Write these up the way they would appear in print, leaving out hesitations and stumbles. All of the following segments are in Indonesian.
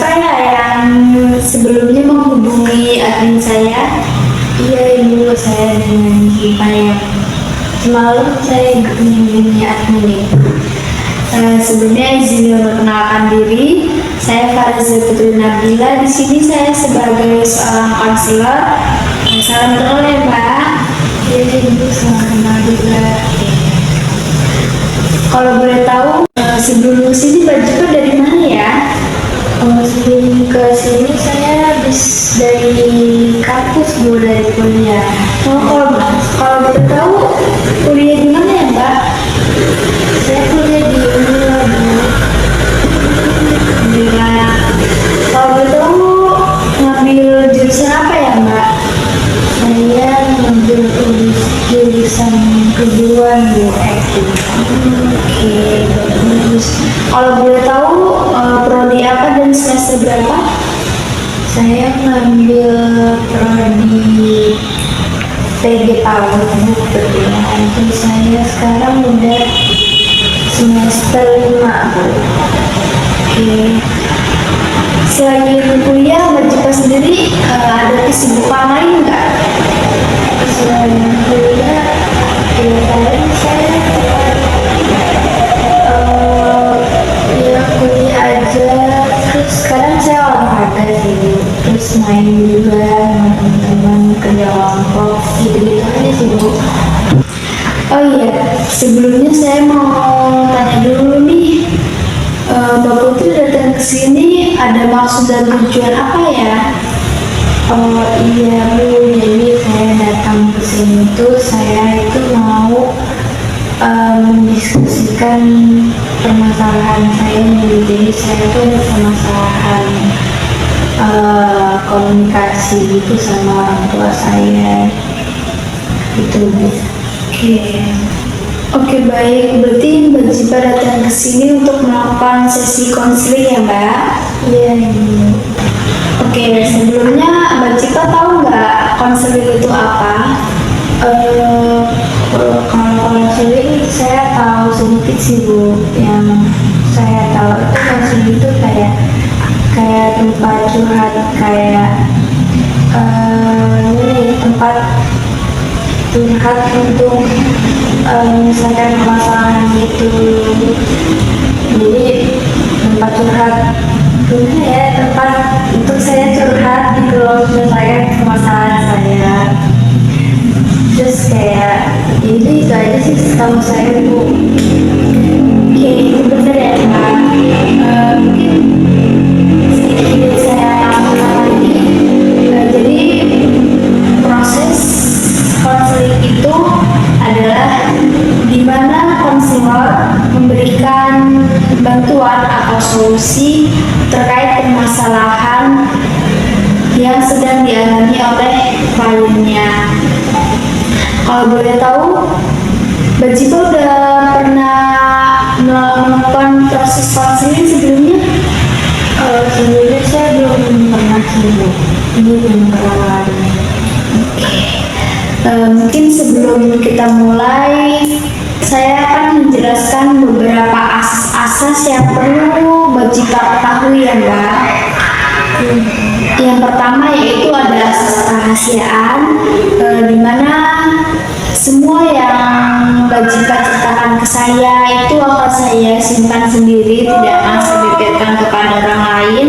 Bapak ya yang sebelumnya menghubungi admin saya? Iya Ibu, saya dengan Ziva yang semalam saya menghubungi admin. Sebelumnya izin memperkenalkan diri, saya Fariza Putri Nabila. Di sini saya sebagai seorang konselor. Salam kenal ya Mbak. Iya Ibu, salam kenal juga. Kalau boleh tahu, sebelum kesini Mbak Jipa dari mana ya? Sebelum ke sini saya habis dari kampus Bu, dari kuliah. Kalau boleh tahu, kuliah di mana ya Mbak? Saya kuliah di Unila Bu. Alhamdulillah. Kalau boleh tahu, ngambil jurusan apa ya Mbak? Saya ngambil jurusan kejuruan Bu, acting. Oke, bagus. Kalau boleh tahu, prodi apa dan semester berapa? Saya ngambil prodi PGPAU Bu, kebetulan itu saya sekarang udah semester 5 Bu. Oke. Selain kuliah, Mbak Jipa sendiri ada kesibukan lain nggak? Selain kuliah, kemarin saya ya kuliah aja, terus sekarang saya olahraga sih Bu. Terus main juga sama teman-teman, kerja kelompok gitu-gitu aja sih Bu. Oh iya, sebelumnya saya mau tanya dulu nih, Mbak Putri datang ke sini ada maksud dan tujuan apa ya? Oh iya Bu, jadi saya datang ke sini tuh saya itu mau mendiskusikan permasalahan saya nih. Jadi saya tuh ada permasalahan komunikasi gitu sama orang tua saya gitu Bu. Oke, baik. Berarti Mbak Jipa datang ke sini untuk melakukan sesi konseling ya Mbak? Iya Ibu. Oke, sebelumnya Mbak Jipa tahu nggak konseling itu apa? Kalau konseling saya tahu sedikit sih Bu. Yang saya tahu itu konseling itu kayak tempat curhat, kayak ini tempat curhat untuk menyelesaikan permasalahan gitu. Jadi tempat curhat gimana ya, tempat untuk saya curhat gitu loh, menyelesaikan permasalahan saya. Terus kayak jadi itu aja sih setahu saya Bu. Oke, itu benar ya Mbak. Mungkin sedikit saya tambahkan lagi. Jadi proses konseling itu adalah di mana konselor memberikan bantuan atau solusi terkait permasalahan yang sedang dialami oleh kliennya. Kalau boleh tahu, Mbak Jipa udah pernah melakukan proses konseling sebelumnya? Sebelumnya saya belum pernah sih Bu. Ini belum pernah lagi. Mungkin sebelum kita mulai, saya akan menjelaskan beberapa asas-asas yang perlu Mbak Jipa ketahui ya Mbak. Yang pertama yaitu ada asas kerahasiaan, di mana semua yang Mbak Jipa ceritakan ke saya itu akan saya simpan sendiri, tidak akan saya berikan kepada orang lain.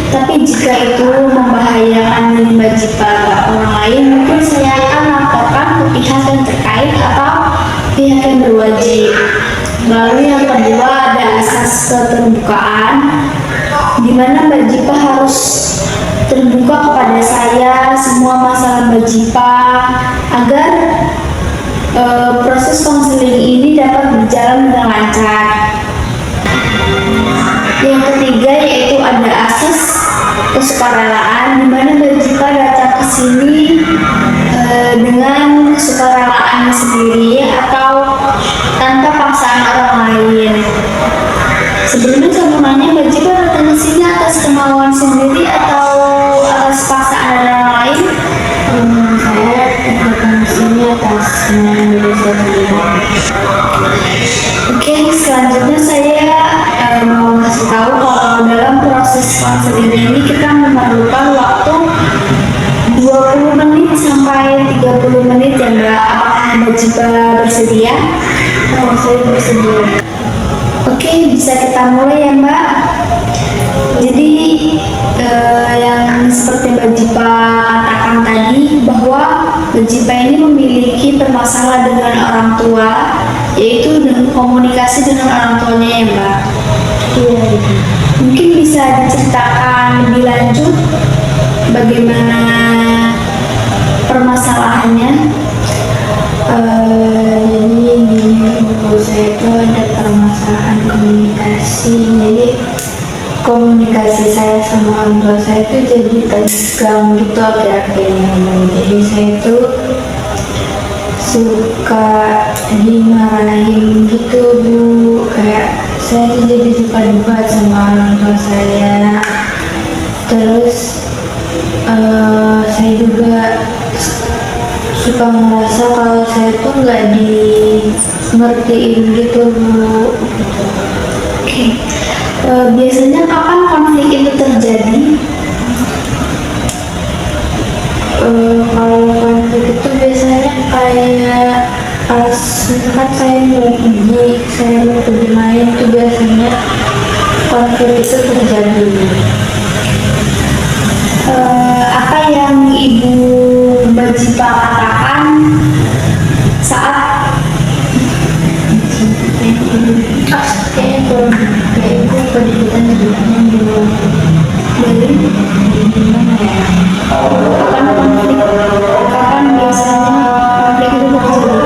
Tapi jika itu membahayakan diri Mbak Jipa ke orang lain, mungkin saya akan laporkan ke pihak yang terkait atau pihak yang berwajib. Lalu yang kedua ada asas keterbukaan, di mana Mbak Jipa harus terbuka kepada saya semua masalah Mbak Jipa agar proses konseling ini dapat berjalan dengan lancar. Yang ketiga yaitu ada asas kesukarelaan, di mana Mbak Jipa datang ke sini dengan kesukarelaannya sendiri atau tanpa paksaan orang lain. Sebelumnya saya mau nanya, Mbak Jipa datang ke sini atas kemauan sendiri atau atas paksaan orang lain? Saya datang ke sini atas kemauan diri saya sendiri. Oke, selanjutnya saya mau kasih tahu kalau dalam proses konseling ini kita memerlukan waktu 20 menit sampai 30 menit ya Mbak. Apakah Mbak Jipa bersedia? Oh, saya bersedia. Oke, bisa kita mulai ya Mbak. Jadi yang seperti Mbak Jipa katakan tadi bahwa Mbak Jipa ini memiliki permasalahan dengan orang tua, yaitu dengan komunikasi dengan orang tuanya ya Mbak. Iya. Mungkin bisa diceritakan lebih lanjut bagaimana permasalahannya? Jadi ibu saya itu ada permasalahan komunikasi. Jadi komunikasi saya sama orang tua saya itu jadi tegang gitu akhir-akhir ini. Jadi saya itu suka dimarahin gitu Bu, kayak saya tuh jadi suka debat sama orang tua saya. Terus saya juga suka merasa kalau saya tuh nggak ngertiin gitu Bu. Oke. Biasanya kapan konflik itu terjadi? Kalau konflik itu biasanya kayak pas misalkan saya mau pergi main itu biasanya konflik itu terjadi. Apa yang Ibu Mbak Jipa katakan saat Kayaknya kurang kayak itu pendidikan sebenarnya belum dari gimana ya? kapan biasanya konflik itu terjadi?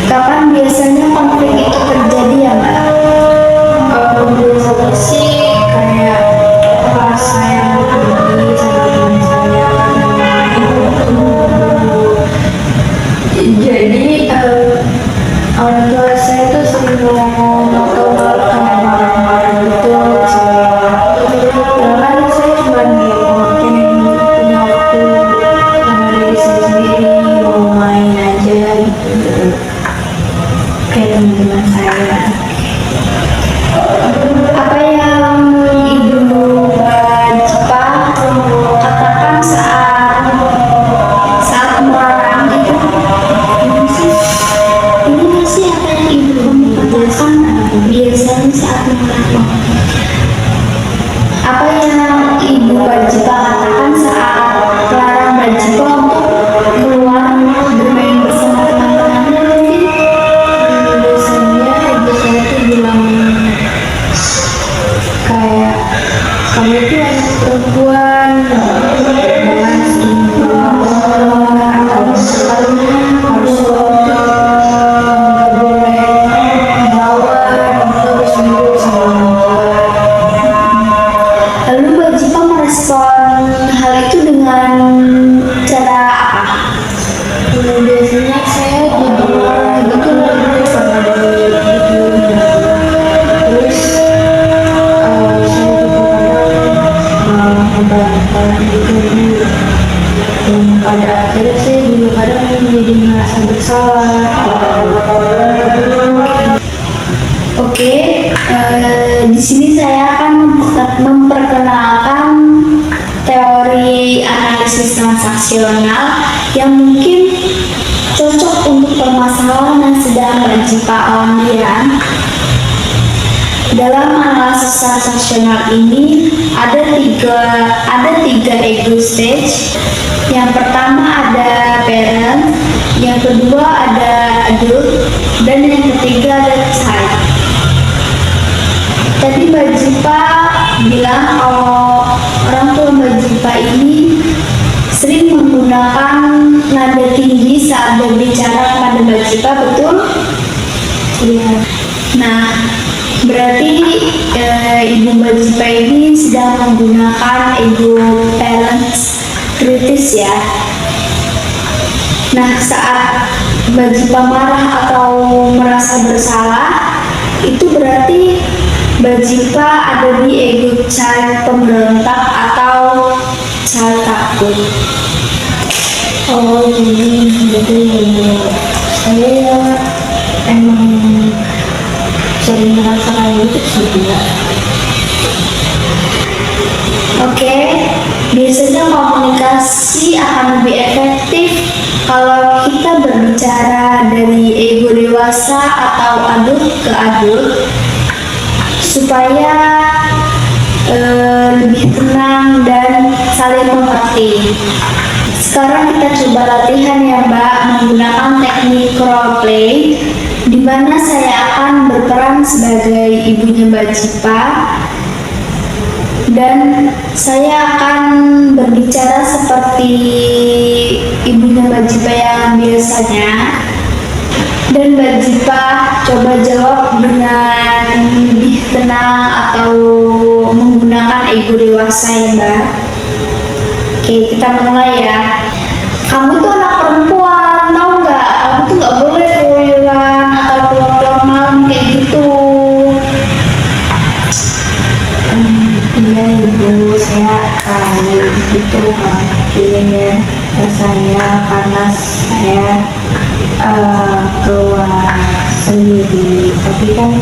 Kapan biasanya konflik itu terjadi ya Mbak? Biasanya sih kayak pas saya mau pergi sama teman saya jadi orang tua saya tuh sering ngomong atau kayak marah-marah gitu karena saya cuma pengen punya waktu sama diri saya sendiri, mau main aja gitu kayak teman-teman saya. Apa yang Ibu Mbak Jipa katakan saat melarang itu? Ini sih apa yang Ibu katakan biasanya saat melarang? Apa yang Ibu Mbak Jipa katakan saat melarang Mbak Jipa untuk keluar bermain bersama teman-temannya mungkin? Biasanya ibu saya tuh bilang kayak kamu itu anak perempuan, jangan sering orang harus nggak boleh melawan, harus nurut sama orang tua. Lalu Mbak Jipa merespon hal itu dengan cara apa? Biasanya saya jadi marah gitu karena gitu. Terus saya juga kadang gitu dan pada akhirnya saya juga kadang jadi merasa bersalah. Oke, di sini saya akan memperkenalkan teori analisis transaksional yang mungkin cocok untuk permasalahan yang sedang Mbak Jipa alami ya. Dalam analisis transaksional ini ada tiga ego stage. Yang pertama ada parent, yang kedua ada adult, dan yang ketiga ada child. Tadi Mbak Jipa bilang kalau orang tua Mbak Jipa ini sering menggunakan nada tinggi saat berbicara kepada Mbak Jipa, betul? Iya. Nah, berarti Ibu Mbak Jipa ini sedang menggunakan ego parents kritis ya. Nah, saat Mbak Jipa marah atau merasa bersalah, itu berarti Mbak Jipa ada di ego child pemberontak atau child takut. Oh jadi saya sering merasakan itu juga. Oke, biasanya komunikasi akan lebih efektif kalau kita berbicara dari ego dewasa atau adult ke adult supaya lebih tenang dan saling mengerti. Sekarang kita coba latihan ya Mbak menggunakan teknik role play di mana saya akan berperan sebagai ibunya Mbak Jipa dan saya akan berbicara seperti ibunya Mbak Jipa yang biasanya dan Mbak Jipa coba jawab dengan lebih tenang atau menggunakan ego dewasa ya Mbak. Oke, kita mulai ya. Kamu tuh anak perempuan, tau nggak? Kamu tuh nggak boleh keluyuran atau keluar malam kayak gitu. Iya ibu, saya tahu itu mungkin saya karena saya keluar sendiri, tapi kan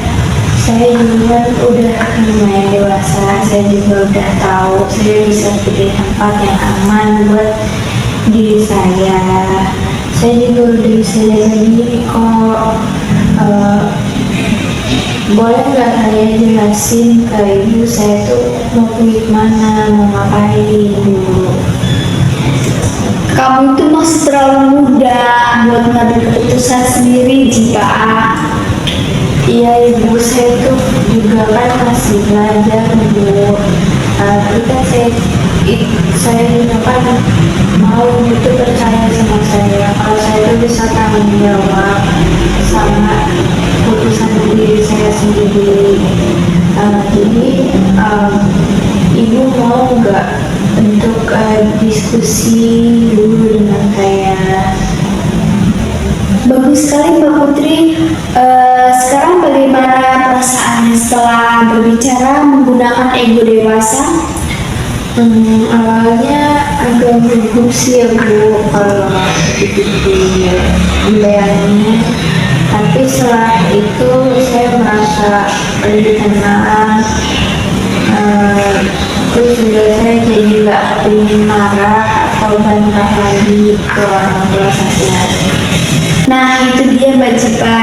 saya juga udah lumayan dewasa, saya juga udah tahu saya bisa pilih tempat yang aman buat diri saya. Saya juga udah bisa jaga diri kok. Boleh nggak saya jelasin ke ibu saya tuh mau pergi kemana, mau ngapain dulu? Kamu tuh masih terlalu muda buat ngambil keputusan sendiri, Jipa. Iya ibu, saya tuh juga kan masih belajar ibu. Tapi kan saya juga kan mau itu percaya sama saya kalau saya tuh bisa tanggung jawab sama keputusan diri saya sendiri. Jadi ibu mau nggak untuk diskusi dulu dengan saya? Bagus sekali Mbak Putri. Sekarang bagaimana perasaannya setelah berbicara menggunakan ego dewasa? Awalnya agak gugup sih ya Bu kalau dibayangin, tapi setelah itu saya merasa lebih tenang. Terus juga saya jadi nggak kepingin marah atau bantah lagi ke orang tua saya. Nah, itu dia Mbak Jipa.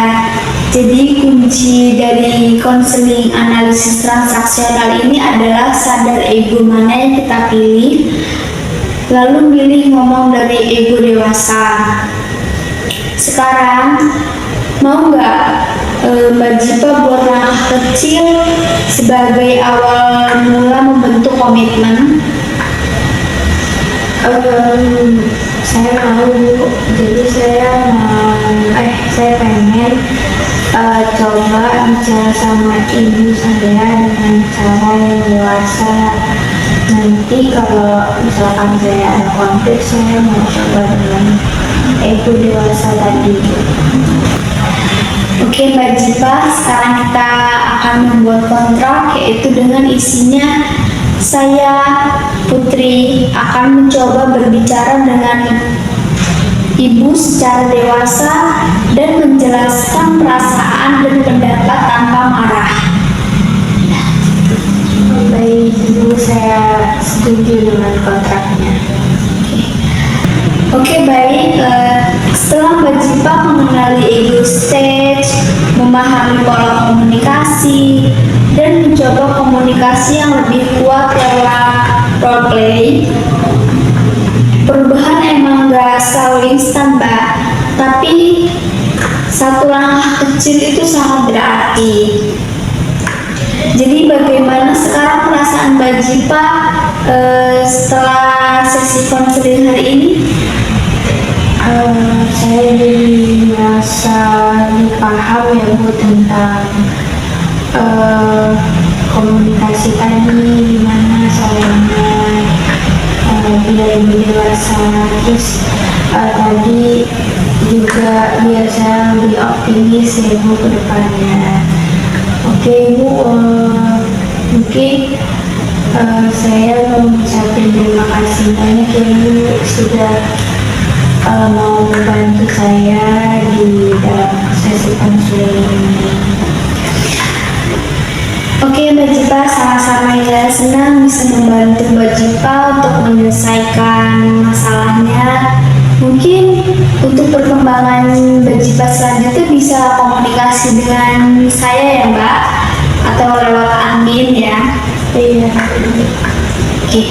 Jadi kunci dari konseling analisis transaksional ini adalah sadar ego mana yang kita pilih, lalu milih ngomong dari ego dewasa. Sekarang mau nggak Mbak Jipa buat langkah kecil sebagai awal mula membentuk komitmen? Saya mau Bu, jadi saya pengen coba bicara sama ibu saya dengan cara yang dewasa. Nanti kalau misalkan saya ada konflik, saya mau coba dengan ego dewasa tadi. Oke Mbak Jipa, sekarang kita akan membuat kontrak yaitu dengan isinya saya Putri akan mencoba berbicara dengan ibu secara dewasa dan menjelaskan perasaan dan pendapat tanpa marah. Baik ibu, saya setuju dengan kontraknya. Oke baik, setelah Mbak Jipa mengenali ego stage, memahami pola komunikasi, dan mencoba komunikasi yang lebih kuat lewat role play, perubahan emang gak selalu instan Mbak, tapi satu langkah kecil itu sangat berarti. Jadi bagaimana sekarang perasaan Mbak Jipa setelah sesi konseling hari ini? Saya jadi merasa dipaham ya Bu tentang komunikasi tadi, gimana caranya biar lebih dewasa. Terus tadi juga biar saya lebih optimis ya Bu ke depannya. Oke Bu, mungkin saya mau mengucapkan terima kasih banyak ya Bu sudah mau membantu saya di dalam sesi konseling ini. Oke Mbak Jipa, sama-sama ya, senang bisa membantu Mbak Jipa untuk menyelesaikan masalahnya. Mungkin untuk perkembangan Mbak Jipa selanjutnya bisa komunikasi dengan saya ya Mbak, atau lewat admin ya. Iya. Oke.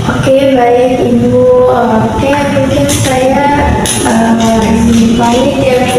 Oke, baik Ibu. Oke, mungkin saya izin pamit ya.